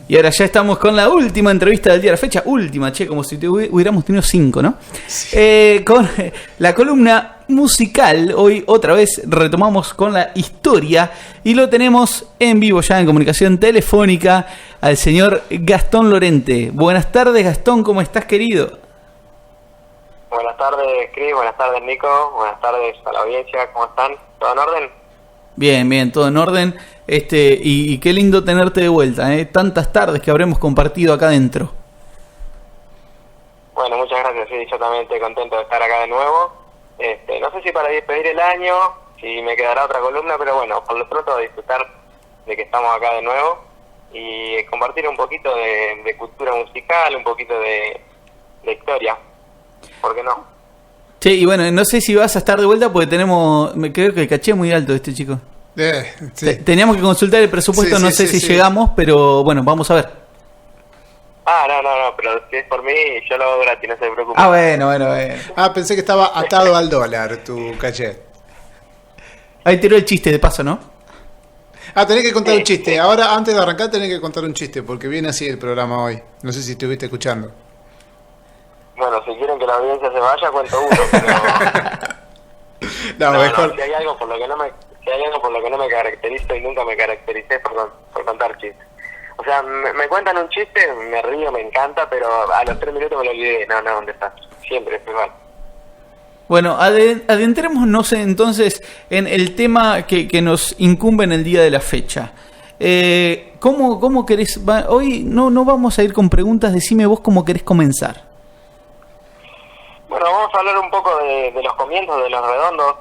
Y ahora ya estamos con la última entrevista del día de la fecha. Última, como si hubiéramos tenido 5, ¿no? Sí. Con la columna musical. Hoy otra vez retomamos con la historia. Y lo tenemos en vivo ya en comunicación telefónica al señor Gastón Lorente. Buenas tardes, Gastón, ¿cómo estás, querido? Buenas tardes, Cris. Buenas tardes, Nico. Buenas tardes a la audiencia. ¿Cómo están? ¿Todo en orden? Bien, bien, todo en orden. Y qué lindo tenerte de vuelta, tantas tardes que habremos compartido acá adentro. Bueno, muchas gracias, sí, yo también estoy contento de estar acá de nuevo. No sé si para despedir el año, si me quedará otra columna, pero bueno, por lo pronto disfrutar de que estamos acá de nuevo y compartir un poquito de cultura musical, un poquito de historia, ¿por qué no? Che, y bueno, no sé si vas a estar de vuelta porque creo que el caché es muy alto de este chico. Sí. Teníamos que consultar el presupuesto, no sé si llegamos, pero bueno, vamos a ver. No, pero si es por mí, yo lo hago gratis, no se preocupe. Bueno. Pensé que estaba atado al dólar tu caché. Ahí tiró el chiste de paso, ¿no? Tenés que contar un chiste. Sí. Ahora, antes de arrancar, tenés que contar un chiste, porque viene así el programa hoy. No sé si estuviste escuchando. Bueno, si quieren que la audiencia se vaya, cuento uno, pero... mejor... Si hay algo por lo que no me caracterizo y nunca me caractericé por contar chistes. O sea, me cuentan un chiste, me río, me encanta, pero a los 3 minutos me lo olvidé. No, ¿dónde está? Siempre es igual. Bueno, adentrémonos entonces en el tema que nos incumbe en el día de la fecha. ¿Cómo querés? Hoy no vamos a ir con preguntas, decime vos cómo querés comenzar. Bueno, vamos a hablar un poco de los comienzos de Los Redondos,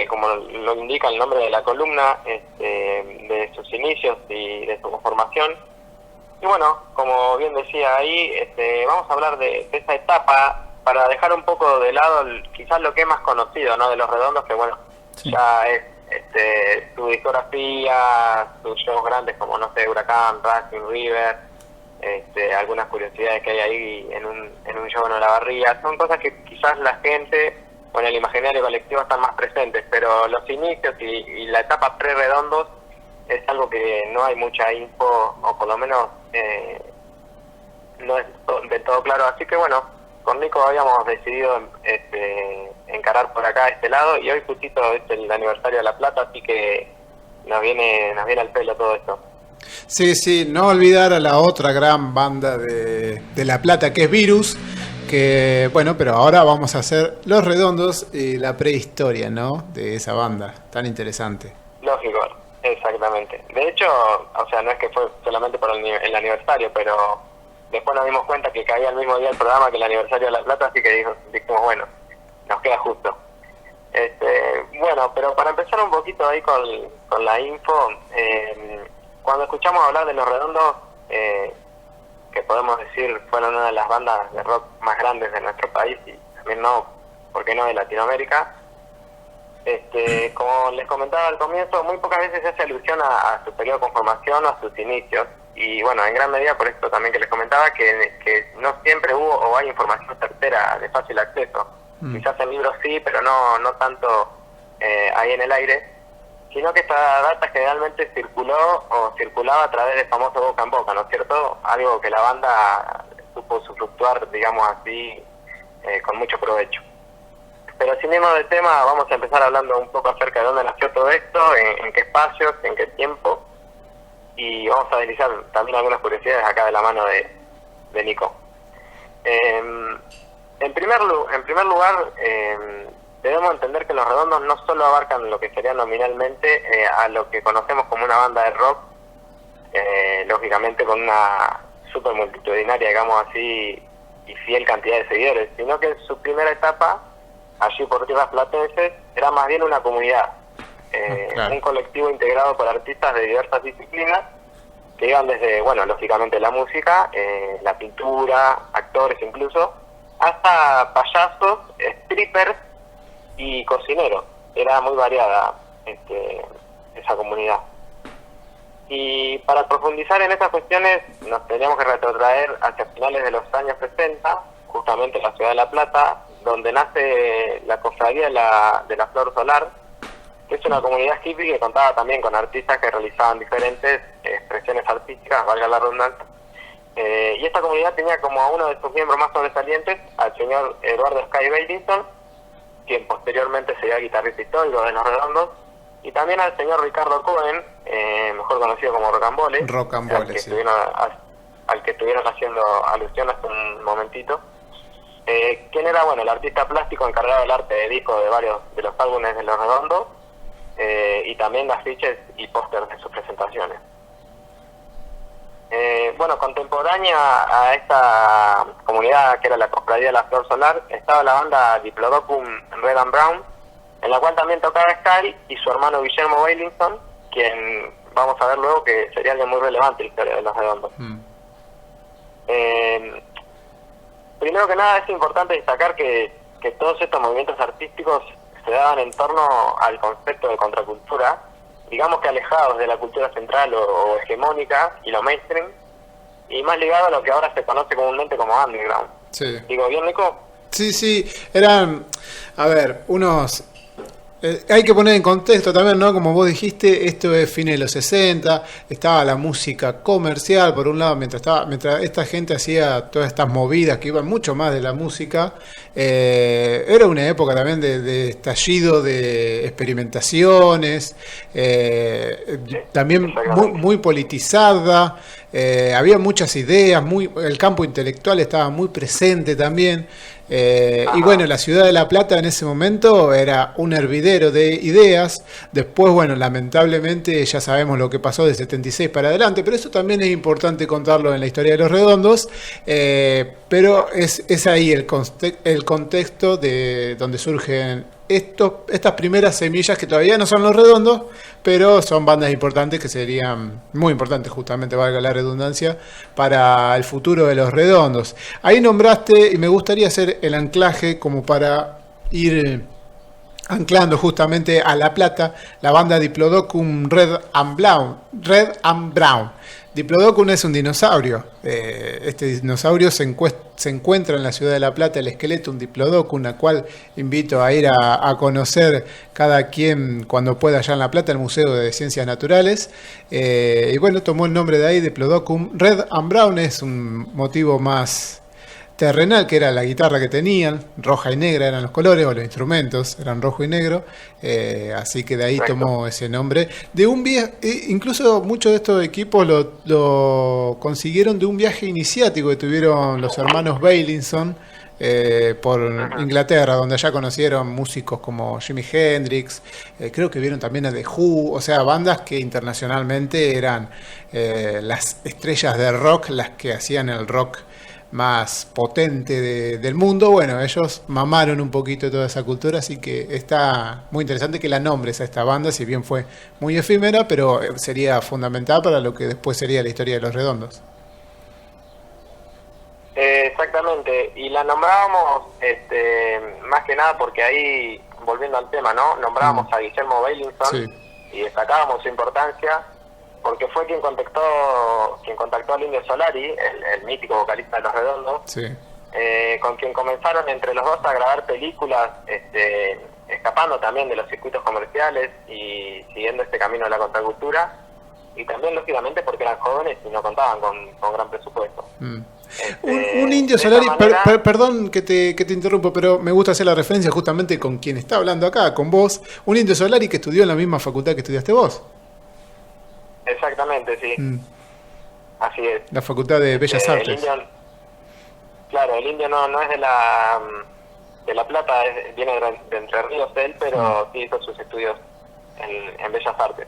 como lo indica el nombre de la columna, de sus inicios y de su conformación. Y bueno, como bien decía ahí, vamos a hablar de esta etapa para dejar un poco de lado quizás lo que es más conocido, ¿no? De Los Redondos, que bueno, sí. Ya es su discografía, sus shows grandes como, no sé, Huracán, Racing, River, algunas curiosidades que hay ahí en un show en Olavarría. Son cosas que quizás la gente o en el imaginario colectivo están más presentes, pero los inicios y la etapa pre-Redondos es algo que no hay mucha info, o por lo menos no es del todo claro. Así que bueno, con Nico habíamos decidido encarar por acá este lado, y hoy justito es el aniversario de La Plata, así que nos viene al pelo todo esto. Sí, no olvidar a la otra gran banda de La Plata, que es Virus, que bueno, pero ahora vamos a hacer Los Redondos y la prehistoria, ¿no? De esa banda tan interesante. Lógico, exactamente. De hecho, o sea, no es que fue solamente por el aniversario, pero después nos dimos cuenta que caía el mismo día el programa que el aniversario de La Plata, así que dijimos, bueno, nos queda justo. Bueno, pero para empezar un poquito ahí con la info, cuando escuchamos hablar de Los Redondos, que podemos decir fueron una de las bandas de rock más grandes de nuestro país, y también ¿por qué no de Latinoamérica? Como les comentaba al comienzo, muy pocas veces se hace alusión a su periodo de conformación o a sus inicios, y bueno, en gran medida por esto también que les comentaba, que no siempre hubo o hay información certera de fácil acceso. Quizás en libros sí, pero no tanto ahí en el aire, sino que esta data generalmente circulaba a través de famoso boca en boca, ¿no es cierto? Algo que la banda supo usufructuar, digamos así, con mucho provecho. Pero sin irnos del tema, vamos a empezar hablando un poco acerca de dónde nació todo esto, en qué espacios, en qué tiempo, y vamos a deslizar también algunas curiosidades acá de la mano de Nico. En primer lugar, debemos entender que Los Redondos no solo abarcan lo que sería nominalmente a lo que conocemos como una banda de rock, lógicamente con una super multitudinaria, digamos así, y fiel cantidad de seguidores, sino que en su primera etapa, allí por tierras platenses, era más bien una comunidad, claro. Un colectivo integrado por artistas de diversas disciplinas, que iban desde, bueno, lógicamente la música, la pintura, actores incluso, hasta payasos, strippers y cocineros. Era muy variada esa comunidad. Y para profundizar en estas cuestiones nos tendríamos que retrotraer hacia finales de los años 60, justamente en la ciudad de La Plata, donde nace la cofradía de la Flor Solar, que es una comunidad hippie que contaba también con artistas que realizaban diferentes expresiones artísticas, valga la redundancia. Y esta comunidad tenía como a uno de sus miembros más sobresalientes al señor Eduardo Sky Bailinson, quien posteriormente sería guitarrista histórico de Los Redondos, y también al señor Ricardo Cohen, mejor conocido como Rocambole, al que estuvieron haciendo alusión hace un momentito, quien era el artista plástico encargado del arte de disco de varios de los álbumes de Los Redondos, y también de afiches y pósters de sus presentaciones. Contemporánea a esta comunidad que era la Cofradía de la Flor Solar, estaba la banda Diplodocus Red and Brown, en la cual también tocaba Sky y su hermano Guillermo Bailinson, quien vamos a ver luego que sería alguien muy relevante en la historia de Los Redondos. Primero que nada es importante destacar que todos estos movimientos artísticos se daban en torno al concepto de contracultura, digamos que alejados de la cultura central o hegemónica y lo mainstream, y más ligado a lo que ahora se conoce comúnmente como underground. Sí. ¿Digo bien, Nico? Sí, eran, a ver, unos... hay que poner en contexto también, ¿no? Como vos dijiste, esto es fines de los 60, estaba la música comercial, por un lado, mientras esta gente hacía todas estas movidas que iban mucho más de la música, era una época también de estallido de experimentaciones, también muy politizada, había muchas ideas, el campo intelectual estaba muy presente también. Y bueno, la ciudad de La Plata en ese momento era un hervidero de ideas. Después, lamentablemente ya sabemos lo que pasó de 76 para adelante, pero eso también es importante contarlo en la historia de Los Redondos. Pero es ahí el contexto de donde surgen estas primeras semillas que todavía no son Los Redondos, pero son bandas importantes que serían muy importantes, justamente, valga la redundancia, para el futuro de Los Redondos. Ahí nombraste, y me gustaría hacer el anclaje como para ir anclando justamente a La Plata, la banda Diplodocus Red and Brown. Diplodocus es un dinosaurio. Este dinosaurio se encuentra en la ciudad de La Plata, el esqueleto, un Diplodocus, una cual invito a ir a conocer cada quien cuando pueda allá en La Plata, el Museo de Ciencias Naturales. Y tomó el nombre de ahí, Diplodocus Red and Brown, es un motivo más terrenal, que era la guitarra que tenían, roja y negra eran los colores, o los instrumentos eran rojo y negro, así que de ahí tomó ese nombre. Incluso muchos de estos equipos lo consiguieron de un viaje iniciático que tuvieron los hermanos Bailinson por Inglaterra, donde allá conocieron músicos como Jimi Hendrix, creo que vieron también a The Who, o sea, bandas que internacionalmente eran las estrellas de rock, las que hacían el rock más potente del mundo. Ellos mamaron un poquito de toda esa cultura, así que está muy interesante que la nombres a esta banda, si bien fue muy efímera, pero sería fundamental para lo que después sería la historia de Los Redondos. Exactamente, y la nombrábamos más que nada porque ahí, volviendo al tema, ¿no? Nombrábamos a Guillermo Bailinson y destacábamos su importancia porque fue quien contactó al Indio Solari, el mítico vocalista de Los Redondos, con quien comenzaron entre los dos a grabar películas, escapando también de los circuitos comerciales y siguiendo este camino de la contracultura, y también lógicamente porque eran jóvenes y no contaban con gran presupuesto. Un Indio Solari, perdón que te interrumpo, pero me gusta hacer la referencia justamente con quien está hablando acá, con vos, un Indio Solari que estudió en la misma facultad que estudiaste vos. Exactamente, sí. Así es. La Facultad de Bellas Artes. El Indio no es de La Plata, viene de Entre Ríos él, pero sí hizo sus estudios en Bellas Artes.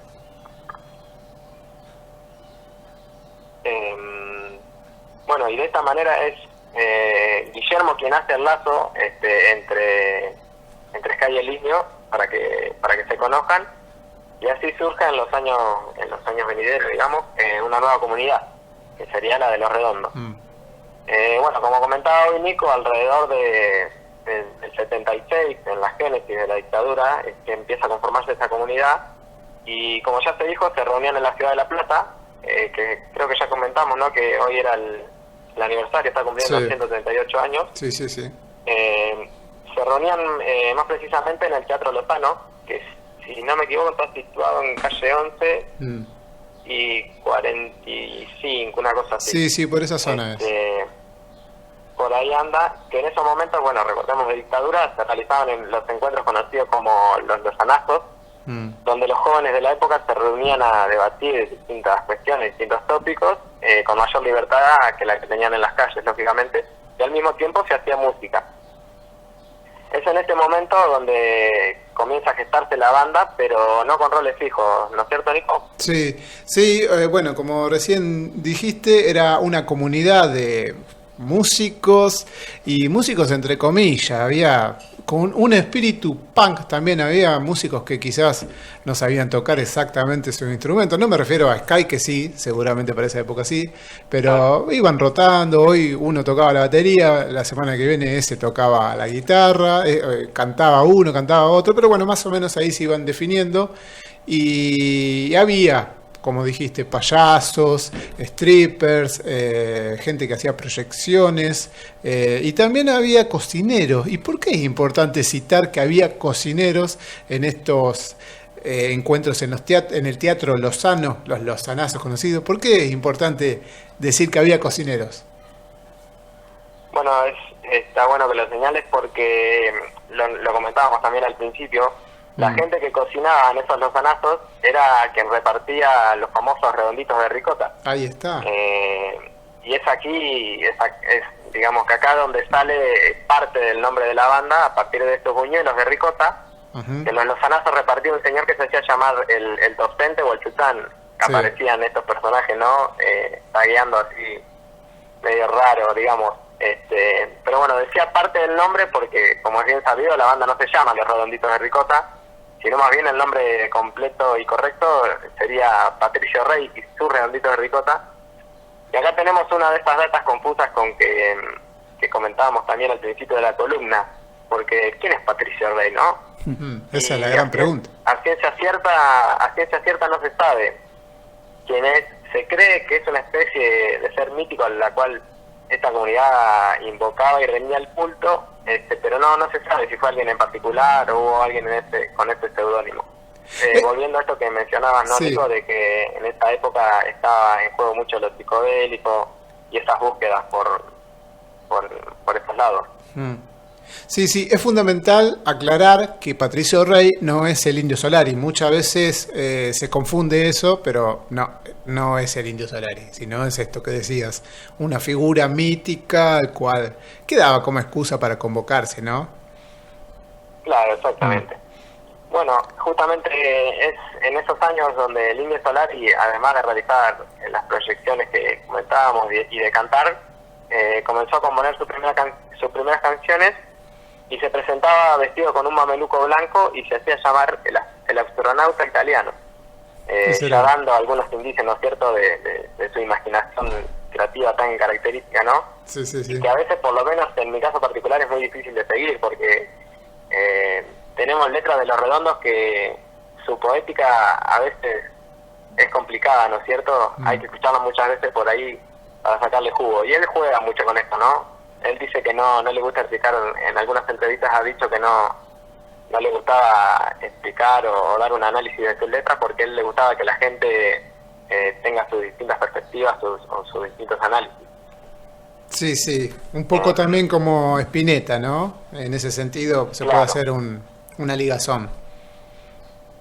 Y de esta manera es Guillermo quien hace el lazo entre Sky y el Indio para que se conozcan. Y así surge en los años venideros, digamos, una nueva comunidad, que sería la de Los Redondos. Como comentaba hoy Nico, alrededor del 76, en la génesis de la dictadura, es que empieza a conformarse esa comunidad, y como ya se dijo, se reunían en la ciudad de La Plata, que creo que ya comentamos, ¿no?, que hoy era el aniversario, está cumpliendo 138 años. Sí. Se reunían más precisamente en el Teatro Lozano, que si no me equivoco, está situado en calle 11 y 45, una cosa así. Sí, sí, por esa zona es. Por ahí anda, que en esos momentos, bueno, recordemos de dictadura, se realizaban en los encuentros conocidos como los lozanazos, donde los jóvenes de la época se reunían a debatir distintas cuestiones, distintos tópicos, con mayor libertad que la que tenían en las calles, lógicamente, y al mismo tiempo se hacía música. Es en este momento donde comienza a gestarse la banda, pero no con roles fijos, ¿no es cierto, Nico? Sí, sí, bueno, como recién dijiste, era una comunidad de músicos y músicos entre comillas, había con un espíritu punk también, había músicos que quizás no sabían tocar exactamente su instrumento, no me refiero a Sky, que sí, seguramente para esa época sí, pero iban rotando, hoy uno tocaba la batería, la semana que viene ese tocaba la guitarra, cantaba uno, cantaba otro, pero bueno, más o menos ahí se iban definiendo y había, como dijiste, payasos, strippers, gente que hacía proyecciones, y también había cocineros. ¿Y por qué es importante citar que había cocineros en estos encuentros en el Teatro Lozano, los lozanazos conocidos? ¿Por qué es importante decir que había cocineros? Bueno, está bueno que lo señales porque lo comentábamos también al principio. La gente que cocinaba en esos lozanazos era quien repartía los famosos redonditos de ricota. Ahí está. Y es aquí, digamos que acá donde sale parte del nombre de la banda, a partir de estos buñuelos de ricota, que en los lozanazos repartía un señor que se hacía llamar el docente o el chután, que aparecían estos personajes, ¿no? Tagueando así, medio raro, digamos. Pero bueno, decía parte del nombre porque, como es bien sabido, la banda no se llama Los Redonditos de Ricota, sino más bien el nombre completo y correcto sería Patricio Rey y sus Redonditos de Ricota. Y acá tenemos una de estas datas confusas con que comentábamos también al principio de la columna, porque ¿quién es Patricio Rey, no? Esa es la gran pregunta. A ciencia cierta no se sabe quién es. Se cree que es una especie de ser mítico en la cual esta comunidad invocaba y rendía el culto, pero no se sabe si fue alguien en particular o hubo alguien con este seudónimo. Volviendo a esto que mencionabas, ¿no, Nico? De que en esta época estaba en juego mucho lo psicodélico y esas búsquedas por estos lados. Sí, sí, es fundamental aclarar que Patricio Rey no es el Indio Solari. Muchas veces se confunde eso, pero no es el Indio Solari, sino es esto que decías, una figura mítica al cual quedaba como excusa para convocarse, ¿no? Claro, exactamente. Bueno, justamente es en esos años donde el Indio Solari, además de realizar las proyecciones que comentábamos y de cantar, comenzó a componer sus primeras canciones y se presentaba vestido con un mameluco blanco y se hacía llamar el astronauta italiano, ya dando algunos indicios, ¿no es cierto?, de su imaginación creativa tan característica, ¿no? Sí, sí, sí. Y que a veces, por lo menos en mi caso particular, es muy difícil de seguir porque tenemos letras de Los Redondos que su poética a veces es complicada, ¿no es cierto? Hay que escucharla muchas veces por ahí para sacarle jugo. Y él juega mucho con esto, ¿no? Él dice que no le gusta explicar, en algunas entrevistas ha dicho que no le gustaba explicar o dar un análisis de sus letras porque a él le gustaba que la gente tenga sus distintas perspectivas o sus distintos análisis. Sí, sí, un poco también como Spinetta, ¿no? En ese sentido se puede hacer una ligazón.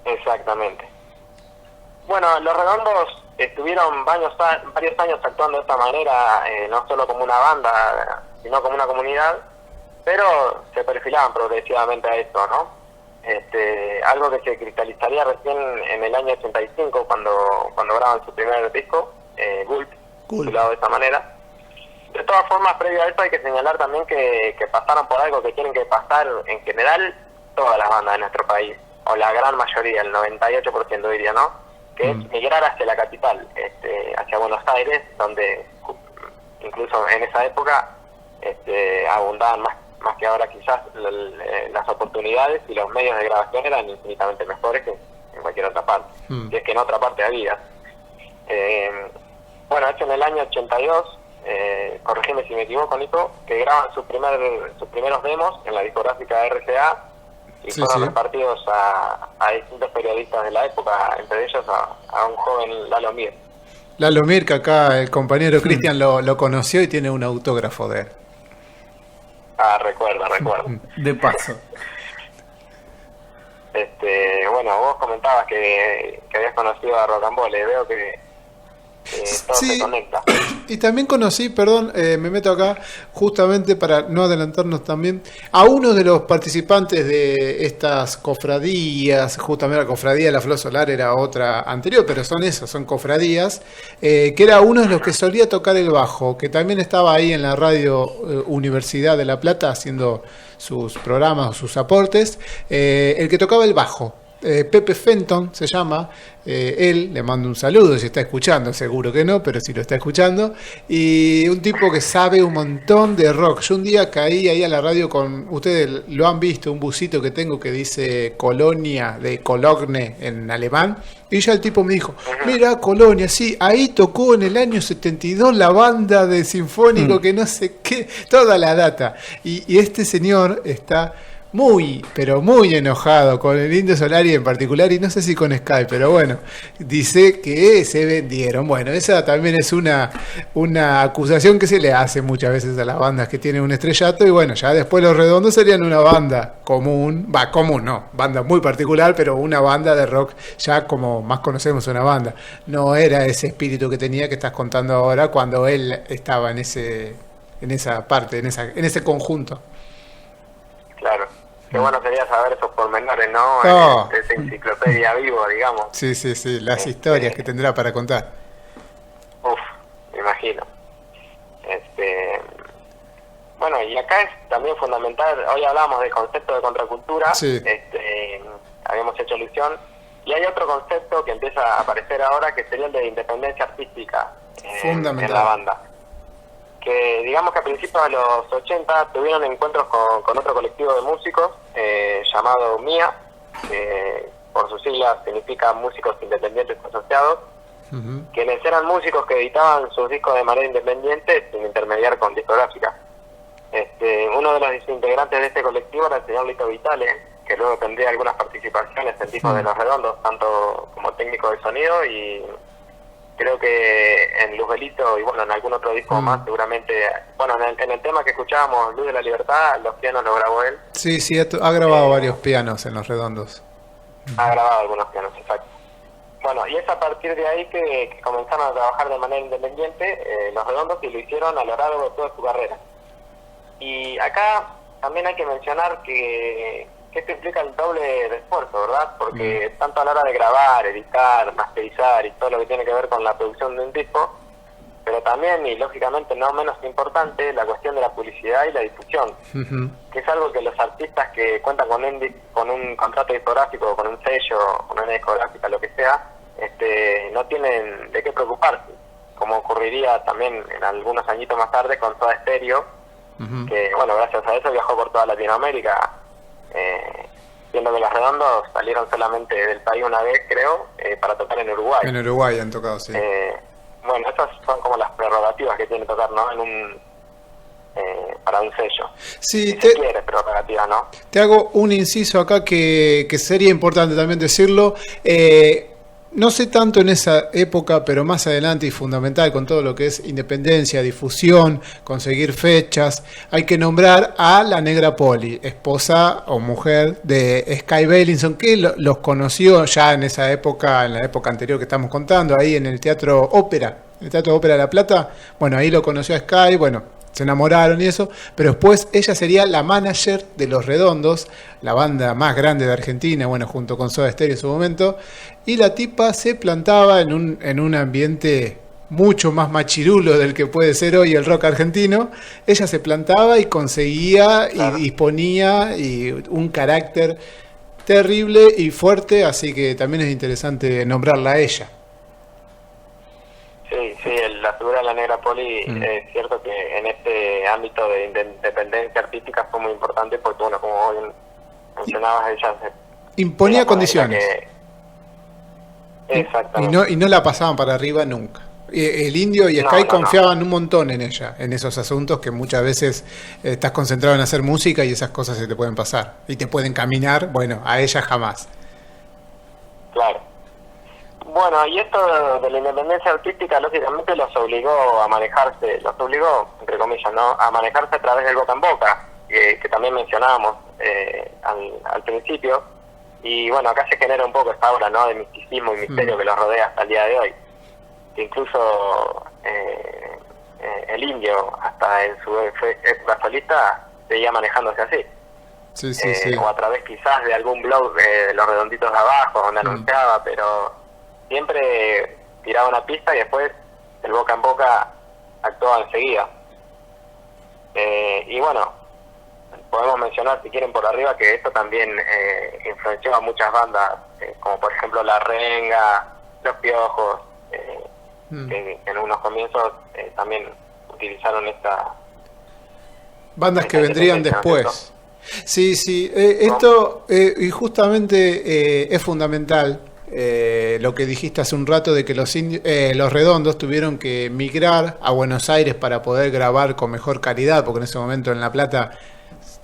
Exactamente. Bueno, Los Redondos estuvieron varios años actuando de esta manera, no solo como una banda, sino como una comunidad, pero se perfilaban progresivamente a esto, ¿no? Algo que se cristalizaría recién en el año 85 cuando graban su primer disco, Gulp, titulado de esta manera. De todas formas, previo a esto hay que señalar también que pasaron por algo que tienen que pasar en general todas las bandas de nuestro país, o la gran mayoría, el 98% diría, ¿no? Que es migrar hacia la capital, hacia Buenos Aires, donde incluso en esa época abundaban más que ahora quizás las oportunidades y los medios de grabación eran infinitamente mejores que en cualquier otra parte, si es que en otra parte había. Bueno, hecho en el año 82, corregime si me equivoco, Nico, que graban sus primeros demos en la discográfica RCA, y Sí, fueron sí. repartidos a distintos periodistas de la época, entre ellos a un joven Lalo Mir. Lalo Mir, que acá el compañero Cristian lo conoció y tiene un autógrafo de él. Recuerdo. De paso. Bueno, vos comentabas que habías conocido a Rocambole, veo que todo se conecta. Y también conocí, perdón, me meto acá, justamente para no adelantarnos también, a uno de los participantes de estas cofradías, justamente la cofradía de la Flor Solar era otra anterior, pero son cofradías, que era uno de los que solía tocar el bajo, que también estaba ahí en la radio Universidad de La Plata haciendo sus programas o sus aportes, el que tocaba el bajo. Pepe Fenton se llama, él, le mando un saludo si está escuchando, seguro que no, pero si lo está escuchando, y un tipo que sabe un montón de rock. Yo un día caí ahí a la radio con, ustedes lo han visto, un busito que tengo que dice Colonia, de Cologne en alemán, y ya el tipo me dijo, mira Colonia, sí, ahí tocó en el año 72 la banda de Sinfónico, que no sé qué, toda la data, y este señor está muy, pero muy enojado con el Indio Solari en particular, y no sé si con Sky, pero bueno, dice que se vendieron. Bueno, esa también es una acusación que se le hace muchas veces a las bandas que tienen un estrellato, y bueno, ya después Los Redondos serían una banda común, banda muy particular, pero una banda de rock ya como más conocemos una banda. No era ese espíritu que tenía que estás contando ahora cuando él estaba en esa parte, en ese conjunto. Claro. Qué bueno sería saber esos pormenores, ¿no? Esa enciclopedia vivo, digamos. Sí, las historias que tendrá para contar. Me imagino. Bueno, y acá es también fundamental, hoy hablamos del concepto de contracultura, sí. Habíamos hecho alusión, y hay otro concepto que empieza a aparecer ahora, que sería el de independencia artística en la banda. Que digamos que a principios de los 80 tuvieron encuentros con otro colectivo de músicos llamado MIA, que por sus siglas significa Músicos Independientes Asociados, quienes eran músicos que editaban sus discos de manera independiente sin intermediar con discográfica. Uno de los integrantes de este colectivo era el señor Lito Vitale, que luego tendría algunas participaciones en discos de Los Redondos, tanto como técnico de sonido y creo que en Luzbelito y bueno, en algún otro disco más seguramente, bueno, en el tema que escuchábamos, Luz de la Libertad, los pianos los grabó él. Sí, ha grabado varios pianos en Los Redondos. Ha grabado algunos pianos, exacto. Bueno, y es a partir de ahí que comenzaron a trabajar de manera independiente Los Redondos, y lo hicieron a lo largo de toda su carrera. Y acá también hay que mencionar que esto implica el doble de esfuerzo, ¿verdad? Porque tanto a la hora de grabar, editar, masterizar y todo lo que tiene que ver con la producción de un disco, pero también, y lógicamente no menos importante, la cuestión de la publicidad y la difusión, que es algo que los artistas que cuentan con un contrato discográfico, con un sello, con una discográfica, lo que sea, no tienen de qué preocuparse, como ocurriría también en algunos añitos más tarde con Soda Stereo, que bueno, gracias a eso viajó por toda Latinoamérica, siendo que Los Redondos salieron solamente del país una vez, creo, para tocar en Uruguay. En Uruguay han tocado, sí. Bueno, estas son como las prerrogativas que tiene tocar, ¿no? Para un sello. Sí, si quiere prerrogativa, ¿no? Te hago un inciso acá que sería importante también decirlo. No sé tanto en esa época, pero más adelante y fundamental con todo lo que es independencia, difusión, conseguir fechas, hay que nombrar a la Negra Poli, esposa o mujer de Sky Bailinson, que los conoció ya en esa época, en la época anterior que estamos contando, ahí en el Teatro Ópera de La Plata. Bueno, ahí lo conoció a Sky, bueno, se enamoraron y eso, pero después ella sería la manager de Los Redondos, la banda más grande de Argentina, bueno, junto con Soda Stereo en su momento, y la tipa se plantaba en un ambiente mucho más machirulo del que puede ser hoy el rock argentino. Ella se plantaba y conseguía y disponía y un carácter terrible y fuerte, así que también es interesante nombrarla a ella. Sí, la figura de la Negra Poli es cierto que en este ámbito de independencia artística fue muy importante porque, bueno, como bien mencionabas, ella imponía condiciones. Exactamente. Y no la pasaban para arriba nunca. El Indio y No, Sky no, confiaban un montón en ella, en esos asuntos que muchas veces estás concentrado en hacer música y esas cosas se te pueden pasar. Y te pueden caminar, bueno, a ella jamás. Claro. Bueno, y esto de la independencia artística, lógicamente los obligó a manejarse, entre comillas, ¿no? A manejarse a través del boca en boca, que también mencionábamos al principio. Y bueno, acá se genera un poco esta obra, ¿no?, de misticismo y misterio que los rodea hasta el día de hoy. Que incluso el Indio, hasta en su época solista, seguía manejándose así. Sí, sí, sí. O a través quizás de algún blog de Los Redonditos de Abajo, donde anunciaba, pero siempre tiraba una pista y después el boca en boca actuaba enseguida. Y bueno, podemos mencionar, si quieren, por arriba, que esto también influenció a muchas bandas, como por ejemplo La Renga, Los Piojos, que en unos comienzos también utilizaron esta... Bandas que vendrían después. Sí, sí, esto y justamente es fundamental lo que dijiste hace un rato de que los Redondos tuvieron que migrar a Buenos Aires para poder grabar con mejor calidad, porque en ese momento en La Plata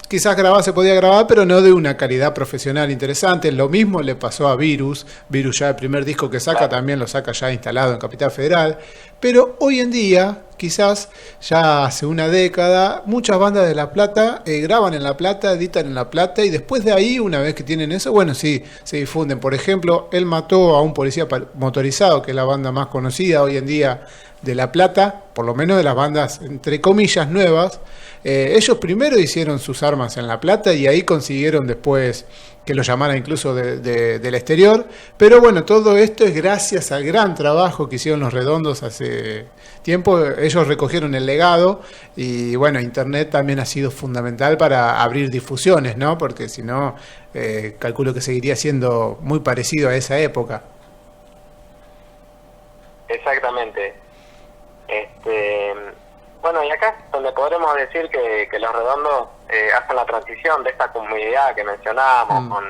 quizás se podía grabar, pero no de una calidad profesional interesante. Lo mismo le pasó a Virus. Virus ya el primer disco que saca también lo saca ya instalado en Capital Federal. Pero hoy en día, quizás ya hace una década, muchas bandas de La Plata graban en La Plata, editan en La Plata y después de ahí, una vez que tienen eso, bueno, sí, se difunden. Por ejemplo, Él mató a un policía motorizado, que es la banda más conocida hoy en día de La Plata, por lo menos de las bandas entre comillas nuevas. Ellos primero hicieron sus armas en La Plata y ahí consiguieron después que lo llamaran incluso del exterior. Pero bueno, todo esto es gracias al gran trabajo que hicieron los Redondos hace tiempo. Ellos recogieron el legado y bueno, Internet también ha sido fundamental para abrir difusiones, ¿no? Porque si no, calculo que seguiría siendo muy parecido a esa época. Exactamente. Bueno, y acá es donde podremos decir que Los Redondos hacen la transición de esta comunidad que mencionábamos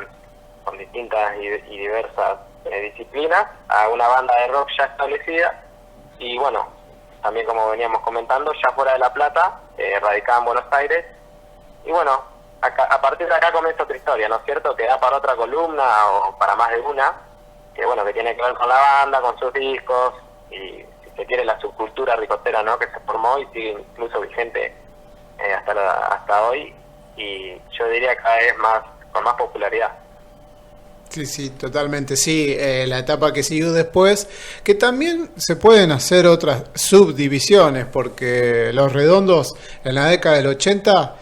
con distintas y diversas disciplinas a una banda de rock ya establecida y bueno, también como veníamos comentando, ya fuera de La Plata, radicada en Buenos Aires y bueno, a partir de acá comienza otra historia, ¿no es cierto? Que da para otra columna o para más de una, que bueno, que tiene que ver con la banda, con sus discos y se quiere la subcultura ricotera, ¿no?, que se formó y sigue incluso vigente hasta hoy y yo diría cada vez más con más popularidad. Sí, sí, totalmente, sí, la etapa que siguió después, que también se pueden hacer otras subdivisiones, porque Los Redondos en la década del 80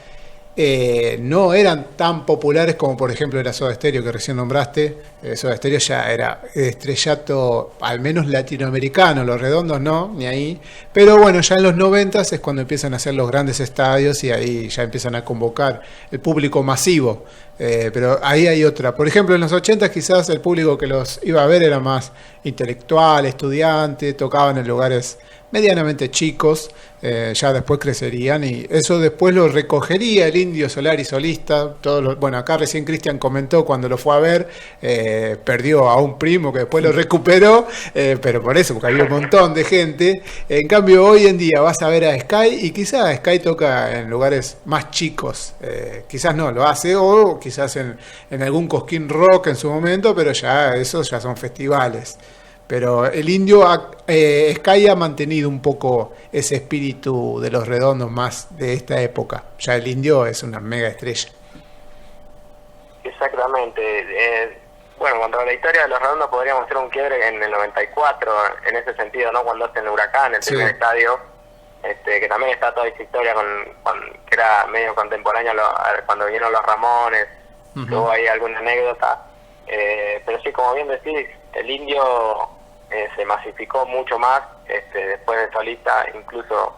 no eran tan populares como por ejemplo era Soda Stereo, que recién nombraste. Soda Stereo ya era estrellato, al menos latinoamericano. Los Redondos no, ni ahí. Pero bueno, ya en los 90 es cuando empiezan a hacer los grandes estadios y ahí ya empiezan a convocar el público masivo. Pero ahí hay otra. Por ejemplo, en los 80 quizás el público que los iba a ver era más intelectual, estudiante, tocaban en lugares medianamente chicos, ya después crecerían y eso después lo recogería el Indio Solari solista. Bueno, acá recién Cristian comentó cuando lo fue a ver, perdió a un primo que después lo recuperó, pero por eso, porque había un montón de gente. En cambio hoy en día vas a ver a Sky y quizás Sky toca en lugares más chicos, quizás no lo hace, o quizás en algún Cosquín Rock en su momento, pero ya esos ya son festivales. Pero el Indio, Sky ha mantenido un poco ese espíritu de Los Redondos más de esta época. Ya el Indio es una mega estrella. Exactamente. Bueno, cuando la historia de Los Redondos podríamos hacer un quiebre en el 94, en ese sentido, ¿no? Cuando hacen el Huracán, el primer estadio, que también está toda esa historia que era medio contemporánea cuando vinieron los Ramones, tuvo ahí alguna anécdota. Pero sí, como bien decís, el Indio se masificó mucho más después de solista, incluso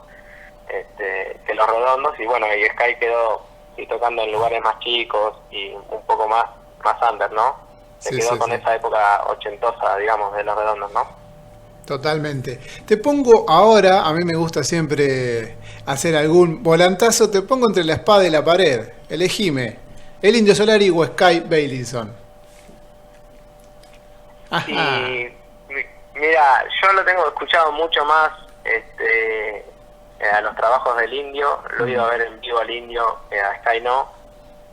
que Los Redondos, y bueno, y Sky quedó tocando en lugares más chicos y un poco más under, ¿no? Se quedó con esa época ochentosa, digamos, de Los Redondos, ¿no? Totalmente. Te pongo ahora, a mí me gusta siempre hacer algún volantazo, te pongo entre la espada y la pared. Elegime, el Indio Solari o Sky Bailinson. Y Mira, yo lo tengo escuchado mucho más a los trabajos del Indio, lo he ido a ver en vivo al Indio, a Sky no.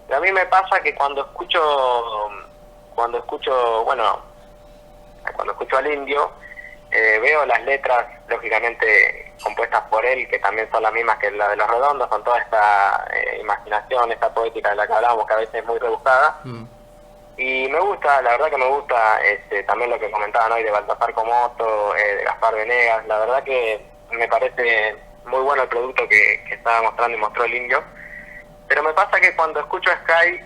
Y a mí me pasa que cuando escucho al Indio, veo las letras, lógicamente compuestas por él, que también son las mismas que la de Los Redondos, con toda esta imaginación, esta poética de la que hablábamos, que a veces es muy rebuscada. Y me gusta, la verdad que me gusta también lo que comentaban hoy de Baltasar Comoto, de Gaspar Venegas. La verdad que me parece muy bueno el producto que estaba mostrando y mostró el Indio. Pero me pasa que cuando escucho a Sky,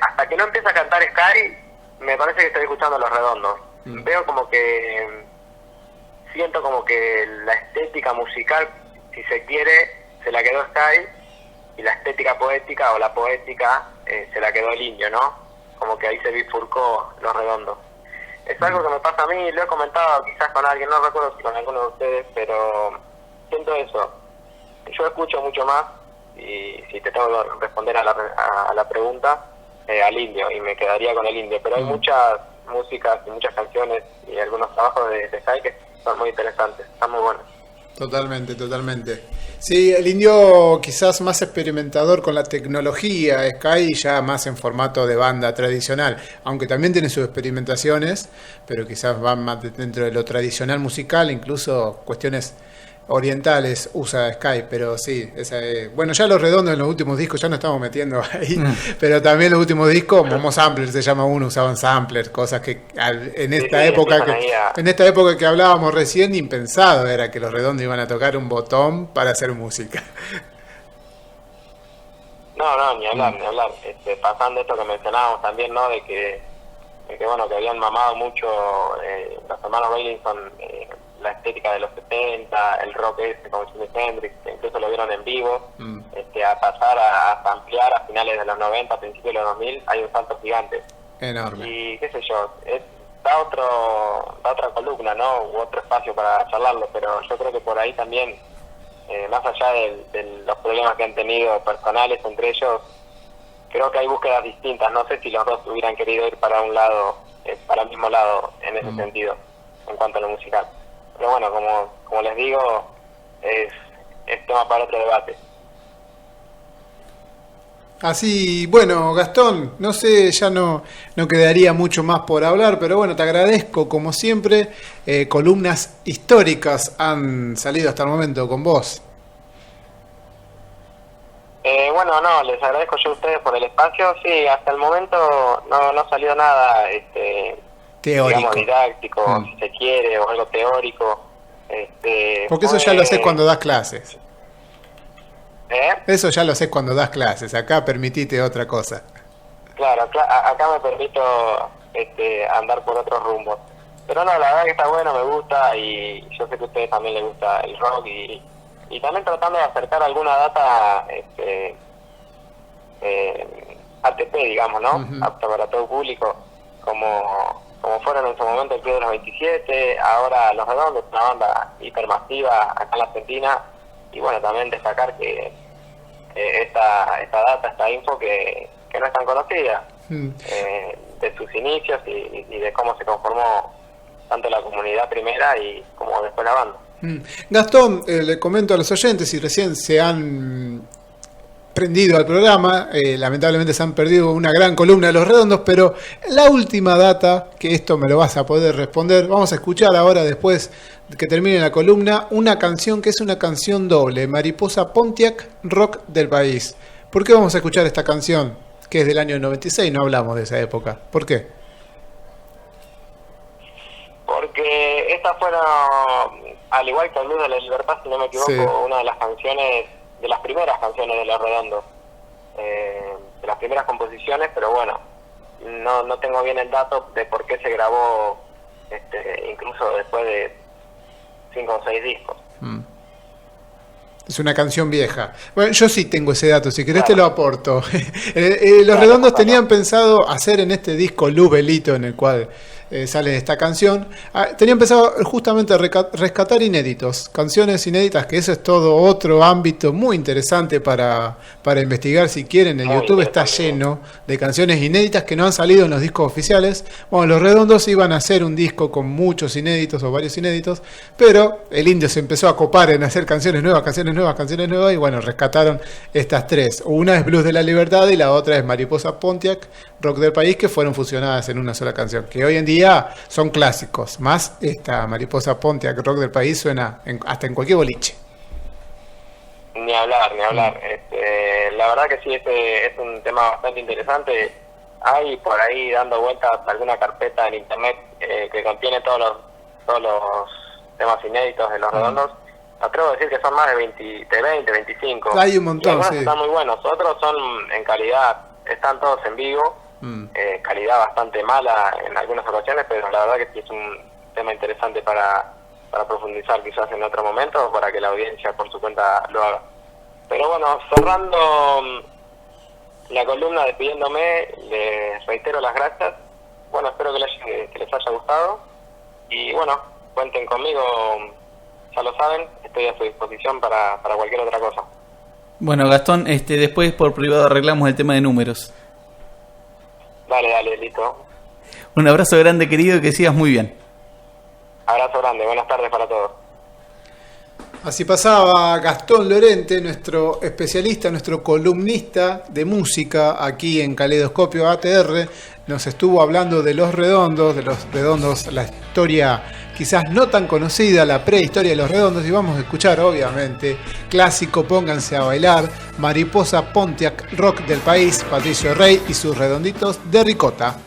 hasta que no empieza a cantar Sky, me parece que estoy escuchando a Los Redondos. Veo como que, siento como que la estética musical, si se quiere, se la quedó Sky, y la estética poética o la poética se la quedó el Indio, ¿no? Como que ahí se bifurcó Los Redondos. Es algo que me pasa a mí, lo he comentado quizás con alguien, no recuerdo si con alguno de ustedes, pero siento eso. Yo escucho mucho más, y si te tengo que responder a la pregunta, al Indio, y me quedaría con el Indio. Pero hay muchas músicas y muchas canciones y algunos trabajos de Sky que son muy interesantes, están muy buenos. Totalmente. Sí, el Indio quizás más experimentador con la tecnología, Sky ya más en formato de banda tradicional, aunque también tiene sus experimentaciones, pero quizás van más dentro de lo tradicional musical, incluso cuestiones orientales usa Sky, pero sí, bueno, ya Los Redondos en los últimos discos ya no estamos metiendo ahí, pero también los últimos discos, Momo Sampler se llama uno, usaban samplers, cosas que en esta época que hablábamos recién, impensado era que Los Redondos iban a tocar un botón para hacer música. No, ni hablar. Pasando esto que mencionábamos también, ¿no? De que bueno, que habían mamado mucho los hermanos Bailinson, la estética de los 70, el rock como Jimi Hendrix, que incluso lo vieron en vivo, a pasar a ampliar a finales de los 90, principios de los 2000, hay un salto gigante. Enorme. Y qué sé yo, da otra columna, ¿no? U otro espacio para charlarlo, pero yo creo que por ahí también, más allá de los problemas que han tenido personales entre ellos, creo que hay búsquedas distintas. No sé si los dos hubieran querido ir para un lado, para el mismo lado en ese sentido, en cuanto a lo musical. Pero bueno, como les digo, es tema para otro debate. Así, bueno, Gastón, no sé, ya no quedaría mucho más por hablar, pero bueno, te agradezco como siempre. Columnas históricas han salido hasta el momento con vos. Bueno, no, les agradezco yo a ustedes por el espacio. Sí, hasta el momento no salió nada teórico, digamos, didáctico, si se quiere, o algo teórico. Porque eso ya lo haces cuando das clases. Eso ya lo haces cuando das clases. Acá permitite otra cosa. Claro, acá me permito andar por otros rumbos. Pero no, la verdad que está bueno, me gusta, y yo sé que a ustedes también les gusta el rock, y también tratando de acercar alguna data ATP, digamos, ¿no? Apta para todo público, como fueron en su momento el Club de los 27, ahora Los Redondos, una banda hipermasiva acá en la Argentina. Y bueno, también destacar que esta data, esta info que no es tan conocida, de sus inicios y de cómo se conformó tanto la comunidad primera y como después la banda. Gastón, le comento a los oyentes, si recién se han prendido al programa, lamentablemente se han perdido una gran columna de Los Redondos, pero la última data, que esto me lo vas a poder responder, vamos a escuchar ahora, después que termine la columna, una canción que es una canción doble, Mariposa Pontiac, rock del país. ¿Por qué vamos a escuchar esta canción, que es del año 96, no hablamos de esa época? ¿Por qué? Porque estas fueron, al igual que el Luz de la Libertad, si no me equivoco, una de las canciones, de las primeras canciones de Los Redondos, de las primeras composiciones, pero bueno, no tengo bien el dato de por qué se grabó incluso después de 5 o 6 discos. Es una canción vieja. Bueno, yo sí tengo ese dato, si querés te lo aporto. Los Redondos tenían pensado hacer en este disco Lubelito, en el cual sale esta canción, tenían pensado justamente rescatar inéditos, canciones inéditas, que eso es todo otro ámbito muy interesante para investigar si quieren. En YouTube está lleno de canciones inéditas que no han salido en los discos oficiales. Bueno, los Redondos iban a hacer un disco con muchos inéditos o varios inéditos, pero el indio se empezó a copar en hacer canciones nuevas, y bueno, rescataron estas tres. Una es Blues de la Libertad y la otra es Mariposa Pontiac, Rock del País, que fueron fusionadas en una sola canción, que hoy en día son clásicos. Más esta Mariposa Pontiac, Rock del País, suena hasta en cualquier boliche. Ni hablar. La verdad que sí, es un tema bastante interesante. Hay por ahí dando vueltas alguna carpeta en internet que contiene todos los temas inéditos de los Redondos. Atrevo a decir que son más de 20, 25. Hay un montón, sí. Están muy buenos. Otros son en calidad, están todos en vivo. Calidad bastante mala en algunas ocasiones, pero la verdad que sí es un tema interesante para profundizar quizás en otro momento, para que la audiencia por su cuenta lo haga. Pero bueno, cerrando la columna, despidiéndome, les reitero las gracias. Bueno, espero que les haya gustado y bueno, cuenten conmigo, ya lo saben, estoy a su disposición para cualquier otra cosa. Bueno, Gastón, después por privado arreglamos el tema de números. Dale, listo. Un abrazo grande, querido, y que sigas muy bien. Abrazo grande, buenas tardes para todos. Así pasaba Gastón Lorente, nuestro especialista, nuestro columnista de música aquí en Caleidoscopio ATR. Nos estuvo hablando de los Redondos, la historia quizás no tan conocida, la prehistoria de los Redondos, y vamos a escuchar, obviamente, clásico, pónganse a bailar, Mariposa Pontiac, Rock del País, Patricio Rey y sus Redonditos de Ricota.